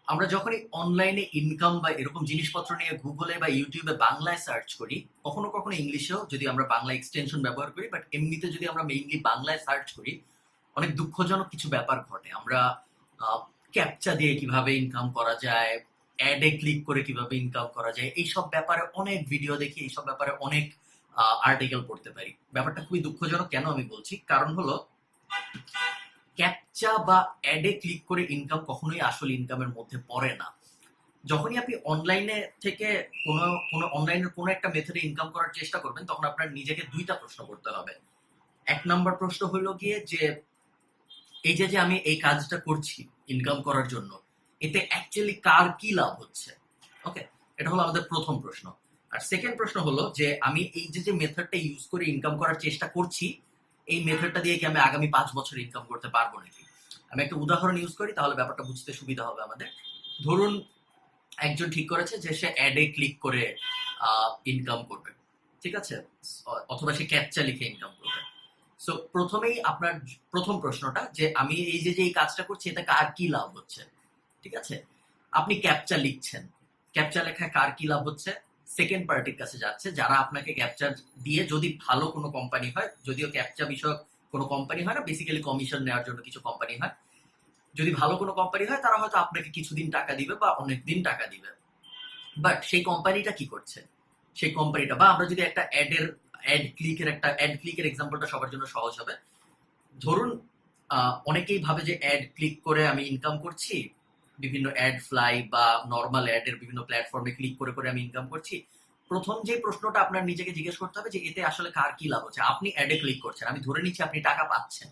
আমরা যখনই অনলাইনে ইনকাম বা এরকম জিনিসপত্র নিয়ে গুগলে বা ইউটিউবে বাংলায় সার্চ করি, কখনো কখনো ইংলিশেও যদি আমরা বাংলা এক্সটেনশন ব্যবহার করি, বাট এমনিতে যদি আমরা মেইনলি বাংলায় সার্চ করি, অনেক দুঃখজনক কিছু ব্যাপার ঘটে। আমরা ক্যাপচা দিয়ে কিভাবে ইনকাম করা যায়, অ্যাডে ক্লিক করে কিভাবে ইনকাম করা যায়, এইসব ব্যাপারে অনেক ভিডিও দেখি, এইসব ব্যাপারে অনেক আর্টিকেল পড়তে পারি। ব্যাপারটা খুবই দুঃখজনক। কেন আমি বলছি, কারণ হলো ক্যাপচা বা অ্যাডে ক্লিক করে ইনকাম কখনোই আসল ইনকামের মধ্যে পড়ে না। যখনই আপনি অনলাইনে থেকে কোনো কোনো অনলাইনের কোনো একটা মেথডে ইনকাম করার চেষ্টা করবেন, তখন আপনার নিজেকে দুইটা প্রশ্ন করতে হবে। এক নাম্বার প্রশ্ন হলো গিয়ে যে এই যে যে আমি এই কাজটা করছি ইনকাম করার জন্য, এতে অ্যাকচুয়ালি কার কি লাভ হচ্ছে। ওকে, এটা হলো আমাদের প্রথম প্রশ্ন। আর সেকেন্ড প্রশ্ন হলো যে আমি এই যে যে মেথডটা ইউজ করে ইনকাম করার চেষ্টা করছি, এই মেথডটা দিয়ে কি আমি আগামী 5 বছর ইনকাম করতে পারবো নাকি। আমি একটা উদাহরণ ইউজ করি, তাহলে ব্যাপারটা বুঝতে সুবিধা হবে আমাদের। ধরুন একজন ঠিক করেছে যে সে অ্যাডে ক্লিক করে ইনকাম করবে, ঠিক আছে, অথবা সে ক্যাপচা লিখে ইনকাম করবে। সো প্রথমেই আপনার প্রথম প্রশ্নটা যে আমি এই যে যে এই কাজটা করছি, এটা কার কি লাভ হচ্ছে। ঠিক আছে, আপনি ক্যাপচা লিখছেন, ক্যাপচা লেখায় কার কি লাভ হচ্ছে। সেকেন্ড পার্টির কাছে যাচ্ছে, যারা আপনাকে ক্যাপচা দিয়ে, যদি ভালো কোনো কোম্পানি হয়, যদিও ক্যাপচা বিষয়ক কোনো কোম্পানি হয় না, বেসিক্যালি কমিশন নেওয়ার জন্য কিছু কোম্পানি হয়, যদি ভালো কোনো কোম্পানি হয় তারা হয়তো আপনাকে কিছুদিন টাকা দিবে বা অনেক দিন টাকা দিবে। বাট সেই কোম্পানিটা কি করছে, সেই কোম্পানিটা, বা আমরা যদি একটা অ্যাড ক্লিকের এক্সাম্পলটা সবার জন্য সহজ হবে। ধরুন অনেকেই ভাবে যে অ্যাড ক্লিক করে আমি ইনকাম করছি, বিভিন্ন অ্যাড ফ্লাই বা নর্মাল অ্যাডের বিভিন্ন প্ল্যাটফর্মে ক্লিক করে করে আমি ইনকাম করছি। প্রথম যে প্রশ্নটা আপনার নিজেকে জিজ্ঞেস করতে হবে যে এতে আসলে কার কি লাভ হচ্ছে। আপনি অ্যাডে ক্লিক করছেন, আমি ধরে নিচ্ছি আপনি টাকা পাচ্ছেন,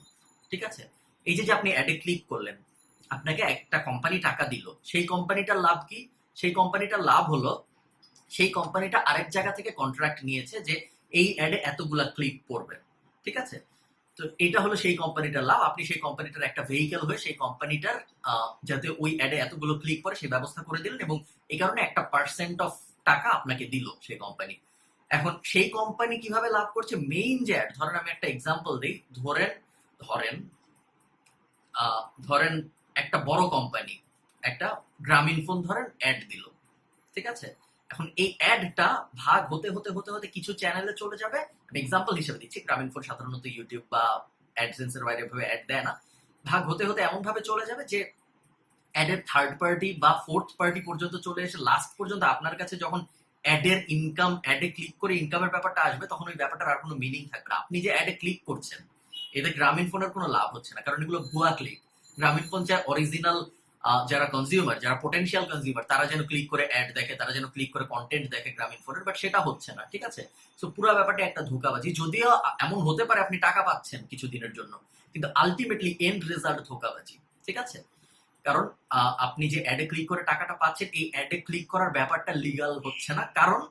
ঠিক আছে। এই যে যে আপনি অ্যাডে ক্লিক করলেন, আপনাকে একটা কোম্পানি টাকা দিল, সেই কোম্পানিটার লাভ কি। সেই কোম্পানিটার লাভ হলো সেই কোম্পানিটা আরেক জায়গা থেকে কন্ট্রাক্ট নিয়েছে যে এই অ্যাডে এতগুলা ক্লিক পড়বে, ঠিক আছে। তো এটা হলো সেই কোম্পানিটার লাভ। আপনি সেই কোম্পানিটার একটা ভেহিকেল হয়ে সেই কোম্পানিটার যাতে ওই অ্যাডে এতগুলো ক্লিক করে সেই ব্যবস্থা করে দিলেন, এবং এই কারণে একটা পার্সেন্ট অফ টাকা আপনাকে দিল সেই কোম্পানি। এখন সেই কোম্পানি কিভাবে লাভ করছে, মেইন যে অ্যাড, ধরেন আমি একটা এক্সাম্পল দিই, ধরেন ধরেন ধরেন একটা বড় কোম্পানি একটা গ্রামীণ ফোন ধরেন অ্যাড দিল, ঠিক আছে। এখন এই অ্যাডটা ভাগ হতে হতে হতে হতে কিছু চ্যানেলে চলে যাবে। আমি এক্সাম্পল হিসেবে দিচ্ছি, গ্রামীণ ফোন সাধারণত ইউটিউব বা অ্যাডসেন্সের বাইরে ভাবে অ্যাড দেয় না। ভাগ হতে হতে এমন ভাবে চলে যাবে যে অ্যাডের থার্ড পার্টি বা ফোর্থ পার্টি পর্যন্ত চলে এসে লাস্ট পর্যন্ত আপনার কাছে যখন অ্যাডের ইনকাম, অ্যাডে ক্লিক করে ইনকামের ব্যাপারটা আসবে, তখন ওই ব্যাপারটার আর কোনো মিনিং থাকবে না। আপনি যে অ্যাডে ক্লিক করছেন, এতে গ্রামীণ ফোনের কোনো লাভ হচ্ছে না, কারণ এগুলো ভুয়া ক্লিক। গ্রামীণ ফোন চায় অরিজিনাল যারা কনজিউমার, যারা পোটেনশিয়াল কনজিউমার, তারা যেন ক্লিক করে অ্যাড দেখে, তারা যেন ক্লিক করে কন্টেন্ট দেখে গ্রামীণ ফোনের, বাট সেটা হচ্ছে না, ঠিক আছে। সো পুরো ব্যাপারটা একটা ধোঁকাবাজি। যদিও এমন হতে পারে আপনি টাকা পাচ্ছেন কিছুদিনের জন্য, কিন্তু আলটিমেটলি এন্ড রেজাল্ট ধোঁকাবাজি, ঠিক আছে। কারণ আপনি যে অ্যাডে ক্লিক করে টাকাটা পাচ্ছেন, এই অ্যাডে ক্লিক করার ব্যাপারটা লিগাল হচ্ছে না, কারণ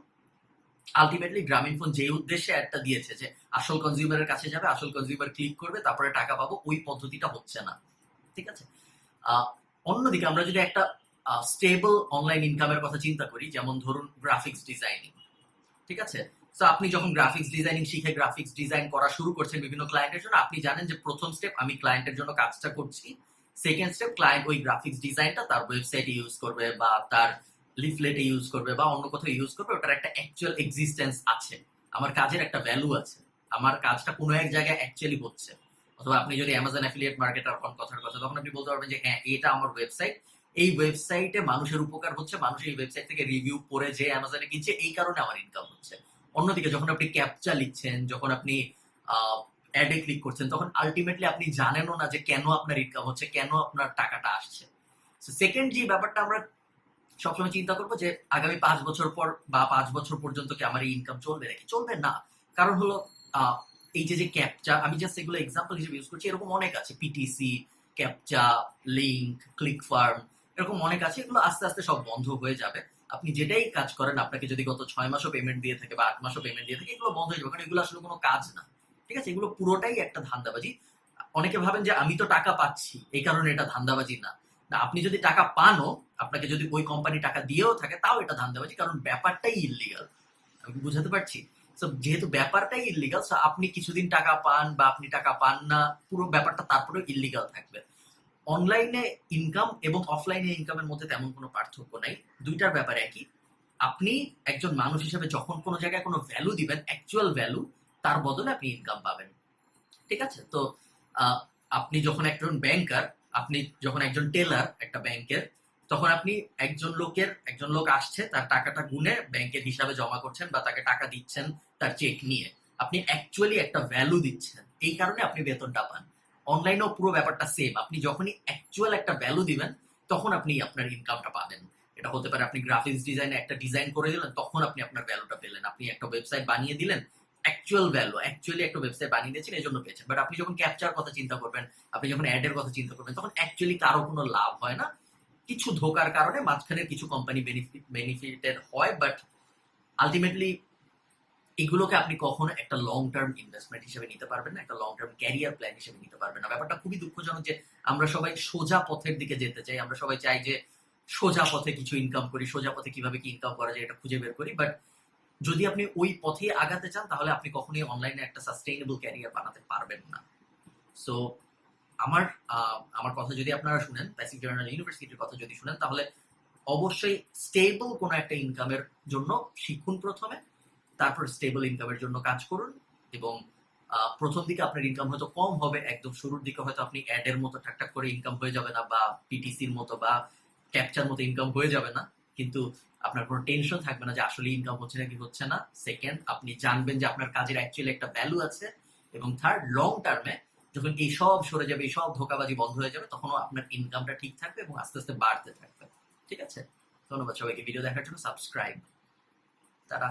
আলটিমেটলি গ্রামীণ ফোন যে উদ্দেশ্যে অ্যাডটা দিয়েছে যে আসল কনজিউমারের কাছে যাবে, আসল কনজিউমার ক্লিক করবে, তারপরে টাকা পাবো, ওই পদ্ধতিটা হচ্ছে না, ঠিক আছে। অন্যদিকে আমরা যদি একটা স্টেবল অনলাইন ইনকামের কথা চিন্তা করি, যেমন ধরুন গ্রাফিক্স ডিজাইনিং, ঠিক আছে। তো আপনি যখন গ্রাফিক্স ডিজাইনিং শিখে গ্রাফিক্স ডিজাইন করা শুরু করছেন বিভিন্ন ক্লায়েন্টের জন্য, আপনি জানেন যে প্রথম স্টেপ আমি ক্লায়েন্টের জন্য কাজটা করছি, সেকেন্ড স্টেপ ক্লায়েন্ট ওই গ্রাফিক্স ডিজাইনটা তার ওয়েবসাইটে ইউজ করবে বা তার লিফলেটে ইউজ করবে বা অন্য কোথাও ইউজ করবে। ওটার একটা অ্যাকচুয়াল এক্সিস্টেন্স আছে, আমার কাজের একটা ভ্যালু আছে, আমার কাজটা কোনো এক জায়গায় অ্যাকচুয়ালি হচ্ছে। অথবা আপনি যদি অ্যামাজন অ্যাফিলিয়েট মার্কেটার হন কথার কথা, তখন আপনি বলতে পারবেন যে হ্যাঁ, এটা আমার ওয়েবসাইট, এই ওয়েবসাইটে মানুষের উপকার হচ্ছে, মানুষ এই ওয়েবসাইট থেকে রিভিউ পড়ে যে অ্যামাজনে কিনছে, এই কারণে আমার ইনকাম হচ্ছে। অন্যদিকে যখন আপনি ক্যাপচা লিখছেন, যখন আপনি অ্যাডে ক্লিক করছেন, তখন আলটিমেটলি আপনি জানেনও না যে কেন আপনার ইনকাম হচ্ছে, কেন আপনার টাকাটা আসছে। সেকেন্ড যে ব্যাপারটা আমরা সবসময় চিন্তা করবো যে আগামী 5 বছর পর বা 5 বছর পর্যন্ত কি আমার এই ইনকাম চলবে নাকি, চলবে না। কারণ হলো এই যে যে ক্যাপচা, আমি জাস্ট এগুলো এক্সাম্পল হিসেবে ইউজ করছি, এরকম অনেক আছে, PTC, captcha, link, click farm, এরকম অনেক আছে। এগুলো আস্তে আস্তে সব বন্ধ হয়ে যাবে। আপনি যেটাই কাজ করেন, আপনাকে যদি গত 6 মাসও পেমেন্ট দিয়ে থাকে বা 8 মাসও পেমেন্ট দিয়ে থাকে, এগুলো বন্ধ হয়ে যাবে, কারণ এগুলো আসলে কোনো কাজ না, ঠিক আছে। এগুলো পুরোটাই একটা ধান্দাবাজি। অনেকে ভাবেন যে আমি তো টাকা পাচ্ছি এই কারণে এটা ধান্দাবাজি, না। না, আপনি যদি টাকা পানও, আপনাকে যদি ওই কোম্পানি টাকা দিয়েও থাকে, তাও এটা ধান্দাবাজি, কারণ ব্যাপারটাই ইল্লিগাল। আমি কি বুঝাতে পারছি? সো যেহেতু ব্যাপারটাই ইল্লিগাল, সো আপনি কিছুদিন টাকা পান বা আপনি টাকা পান না, পুরো ব্যাপারটা তারপরেও ইল্লিগাল থাকবে। অনলাইনে ইনকাম এবং অফলাইনে ইনকামের মধ্যে তেমন কোনো পার্থক্য নাই, দুইটার ব্যাপারে একই। আপনি একজন মানুষ হিসেবে যখন কোনো জায়গায় কোনো ভ্যালু দিবেন, অ্যাকচুয়াল ভ্যালু, তার বদলে আপনি ইনকাম পাবেন। ঠিক আছে? তো আহ, আপনি যখন একজন ব্যাংকার, আপনি যখন একজন টেলার একটা ব্যাংকের, তখন আপনি একজন লোক আসছে, তার টাকাটা গুনে ব্যাংকের হিসাবে জমা করছেন বা তাকে টাকা দিচ্ছেন তার চেক নিয়ে। আপনি অ্যাকচুয়ালি একটা ভ্যালু দিচ্ছেন, এই কারণে আপনি বেতনটা পান। অনলাইনেও পুরো ব্যাপারটা সেম, আপনি যখনই অ্যাকচুয়াল একটা ভ্যালু দিবেন তখন আপনি আপনার ইনকামটা পাবেন। এটা হতে পারে আপনি গ্রাফিক্স ডিজাইনে একটা ডিজাইন করে দিলেন, তখন আপনি আপনার ভ্যালুটা পেলেন। আপনি একটা ওয়েবসাইট বানিয়ে দিলেন, অ্যাকচুয়াল ভ্যালু, অ্যাকচুয়ালি একটা ওয়েবসাইট বানিয়ে দিয়েছেন, এই জন্য পেয়েছেন। বাট আপনি যখন ক্যাপচার কথা চিন্তা করবেন, আপনি যখন অ্যাডের কথা চিন্তা করবেন, তখন অ্যাকচুয়ালি কারো কোনো লাভ হয় না। কিছু ধোকার কারণে মাঝখানে কিছু কোম্পানি বেনিফিটেড হয়, বাট আলটিমেটলি এগুলোকে আপনি কখনো একটা লং টার্ম ইনভেস্টমেন্ট হিসেবে নিতে পারবেন না, একটা লং টার্ম ক্যারিয়ার প্ল্যান হিসেবে নিতে পারবেন না। ব্যাপারটা খুবই দুঃখজনক যে আমরা সবাই সোজা পথের দিকে যেতে চাই, আমরা সবাই চাই যে সোজা পথে কিছু ইনকাম করি, সোজা পথে কিভাবে কি ইনকাম করা যায় এটা খুঁজে বের করি। বাট যদি আপনি ওই পথে আগাতে চান, তাহলে আপনি কখনোই অনলাইনে একটা সাস্টেইনেবল ক্যারিয়ার বানাতে পারবেন না। সো আমার আমার কথা যদি আপনারা শুনেন, প্যাসিফিক জার্নাল ইউনিভার্সিটির কথা যদি শুনেন, তাহলে অবশ্যই স্টেবল কোনো একটা ইনকামের জন্য শিখুন প্রথমে, তারপর স্টেবল ইনকামের জন্য কাজ করুন। এবং প্রথম দিকে আপনার ইনকাম হয়তো কম হবে, একদম শুরুর দিকে হয়তো আপনি অ্যাডের মতো ঠাকঠাক করে ইনকাম হয়ে যাবে না, বা পিটিসির মতো বা ক্যাপচার মতো ইনকাম হয়ে যাবে না, কিন্তু আপনার কোনো টেনশন থাকবে না যে আসলে ইনকাম হচ্ছে নাকি হচ্ছে না। সেকেন্ড, আপনি জানবেন যে আপনার কাজের অ্যাকচুয়ালি একটা ভ্যালু আছে। এবং থার্ড, লং টার্মে যখন এই সব সরে যাবে, এই সব ধোকাবাজি বন্ধ হয়ে যাবে, তখনও আপনার ইনকামটা ঠিক থাকবে এবং আস্তে আস্তে বাড়তে থাকবে। ঠিক আছে? ধন্যবাদ সবাইকে ভিডিও দেখার জন্য। সাবস্ক্রাইব। তারা